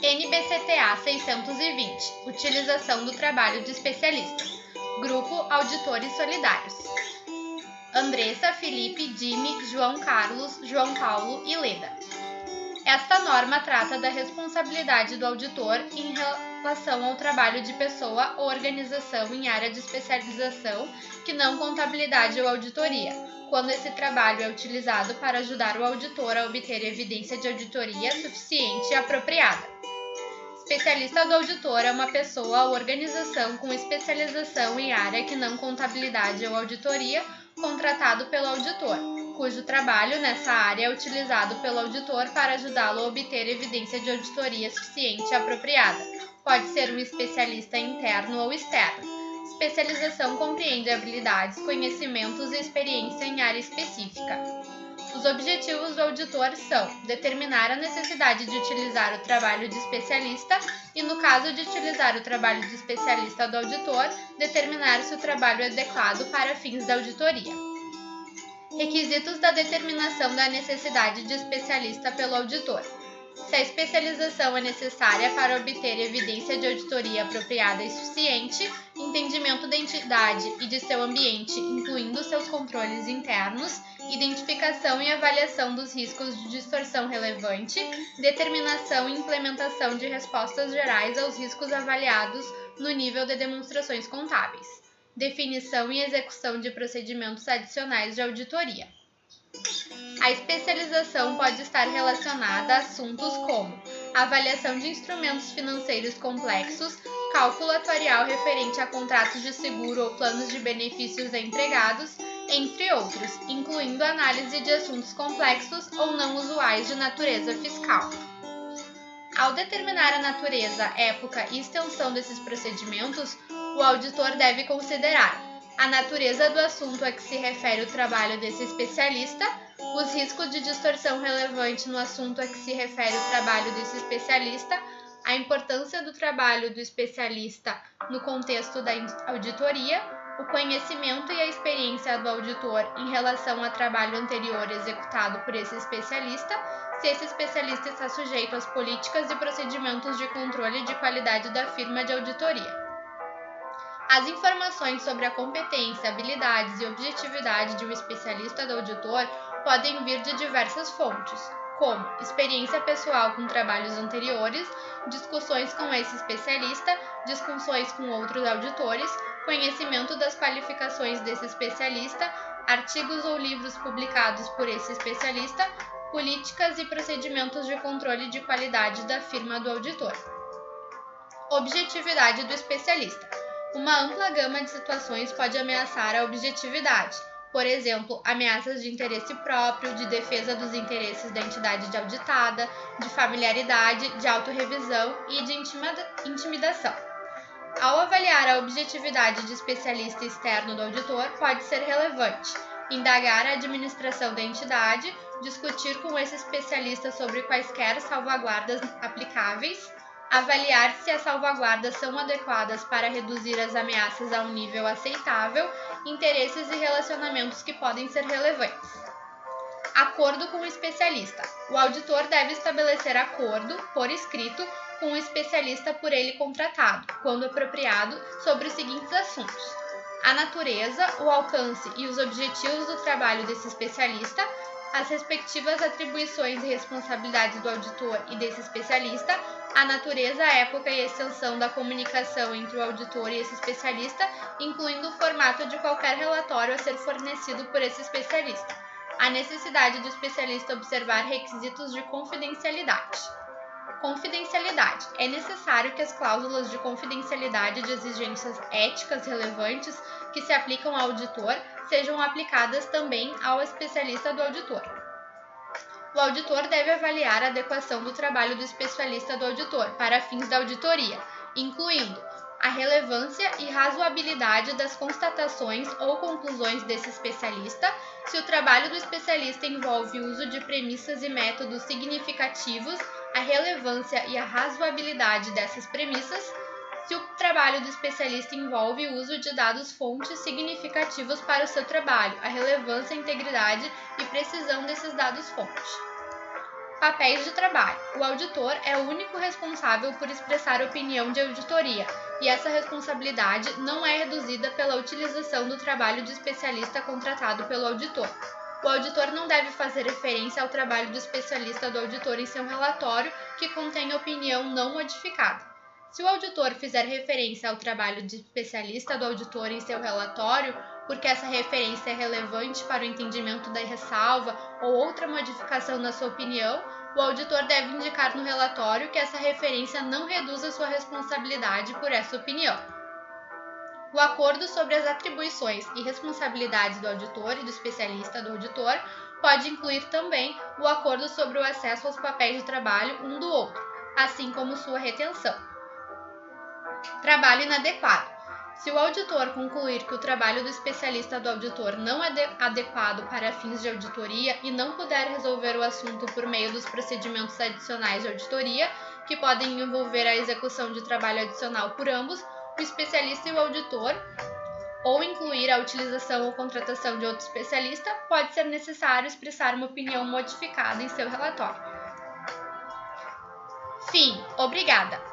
NBCTA 620 – Utilização do trabalho de especialistas. Grupo Auditores Solidários. Andressa, Felipe, Jimmy, João Carlos, João Paulo e Leda. Esta norma trata da responsabilidade do auditor em relação ao trabalho de pessoa ou organização em área de especialização que não contabilidade ou auditoria, quando esse trabalho é utilizado para ajudar o auditor a obter evidência de auditoria suficiente e apropriada. Especialista do auditor é uma pessoa ou organização com especialização em área que não contabilidade ou auditoria, contratado pelo auditor, cujo trabalho nessa área é utilizado pelo auditor para ajudá-lo a obter evidência de auditoria suficiente e apropriada. Pode ser um especialista interno ou externo. Especialização compreende habilidades, conhecimentos e experiência em área específica. Os objetivos do auditor são determinar a necessidade de utilizar o trabalho de especialista e, no caso de utilizar o trabalho de especialista do auditor, determinar se o trabalho é adequado para fins da auditoria. Requisitos da determinação da necessidade de especialista pelo auditor. Se a especialização é necessária para obter evidência de auditoria apropriada e suficiente, entendimento da entidade e de seu ambiente, incluindo seus controles internos, identificação e avaliação dos riscos de distorção relevante, determinação e implementação de respostas gerais aos riscos avaliados no nível de demonstrações contábeis, definição e execução de procedimentos adicionais de auditoria. A especialização pode estar relacionada a assuntos como avaliação de instrumentos financeiros complexos, cálculo atuarial referente a contratos de seguro ou planos de benefícios a empregados, entre outros, incluindo análise de assuntos complexos ou não usuais de natureza fiscal. Ao determinar a natureza, época e extensão desses procedimentos, o auditor deve considerar a natureza do assunto a que se refere o trabalho desse especialista, os riscos de distorção relevante no assunto a que se refere o trabalho desse especialista, a importância do trabalho do especialista no contexto da auditoria, o conhecimento e a experiência do auditor em relação a trabalho anterior executado por esse especialista, se esse especialista está sujeito às políticas e procedimentos de controle de qualidade da firma de auditoria. As informações sobre a competência, habilidades e objetividade de um especialista do auditor podem vir de diversas fontes, como experiência pessoal com trabalhos anteriores, discussões com esse especialista, discussões com outros auditores, conhecimento das qualificações desse especialista, artigos ou livros publicados por esse especialista, políticas e procedimentos de controle de qualidade da firma do auditor. Objetividade do especialista. Uma ampla gama de situações pode ameaçar a objetividade, por exemplo, ameaças de interesse próprio, de defesa dos interesses da entidade auditada, de familiaridade, de autorrevisão e de intimidação. Ao avaliar a objetividade de especialista externo do auditor, pode ser relevante indagar a administração da entidade, discutir com esse especialista sobre quaisquer salvaguardas aplicáveis, avaliar se as salvaguardas são adequadas para reduzir as ameaças a um nível aceitável, interesses e relacionamentos que podem ser relevantes. Acordo com o especialista. O auditor deve estabelecer acordo, por escrito, com o especialista por ele contratado, quando apropriado, sobre os seguintes assuntos: a natureza, o alcance e os objetivos do trabalho desse especialista, as respectivas atribuições e responsabilidades do auditor e desse especialista, a natureza, a época e a extensão da comunicação entre o auditor e esse especialista, incluindo o formato de qualquer relatório a ser fornecido por esse especialista, a necessidade do especialista observar requisitos de confidencialidade. Confidencialidade. É necessário que as cláusulas de confidencialidade de exigências éticas relevantes que se aplicam ao auditor sejam aplicadas também ao especialista do auditor. O auditor deve avaliar a adequação do trabalho do especialista do auditor para fins da auditoria, incluindo a relevância e razoabilidade das constatações ou conclusões desse especialista, se o trabalho do especialista envolve o uso de premissas e métodos significativos, a relevância e a razoabilidade dessas premissas, se o trabalho do especialista envolve o uso de dados-fontes significativos para o seu trabalho, a relevância, integridade e precisão desses dados-fonte. Papéis de trabalho. O auditor é o único responsável por expressar opinião de auditoria, e essa responsabilidade não é reduzida pela utilização do trabalho de especialista contratado pelo auditor. O auditor não deve fazer referência ao trabalho do especialista do auditor em seu relatório que contém opinião não modificada. Se o auditor fizer referência ao trabalho de especialista do auditor em seu relatório, porque essa referência é relevante para o entendimento da ressalva ou outra modificação na sua opinião, o auditor deve indicar no relatório que essa referência não reduz a sua responsabilidade por essa opinião. O acordo sobre as atribuições e responsabilidades do auditor e do especialista do auditor pode incluir também o acordo sobre o acesso aos papéis de trabalho um do outro, assim como sua retenção. Trabalho inadequado. Se o auditor concluir que o trabalho do especialista do auditor não é adequado para fins de auditoria e não puder resolver o assunto por meio dos procedimentos adicionais de auditoria, que podem envolver a execução de trabalho adicional por ambos, o especialista e o auditor, ou incluir a utilização ou contratação de outro especialista, pode ser necessário expressar uma opinião modificada em seu relatório. Fim. Obrigada!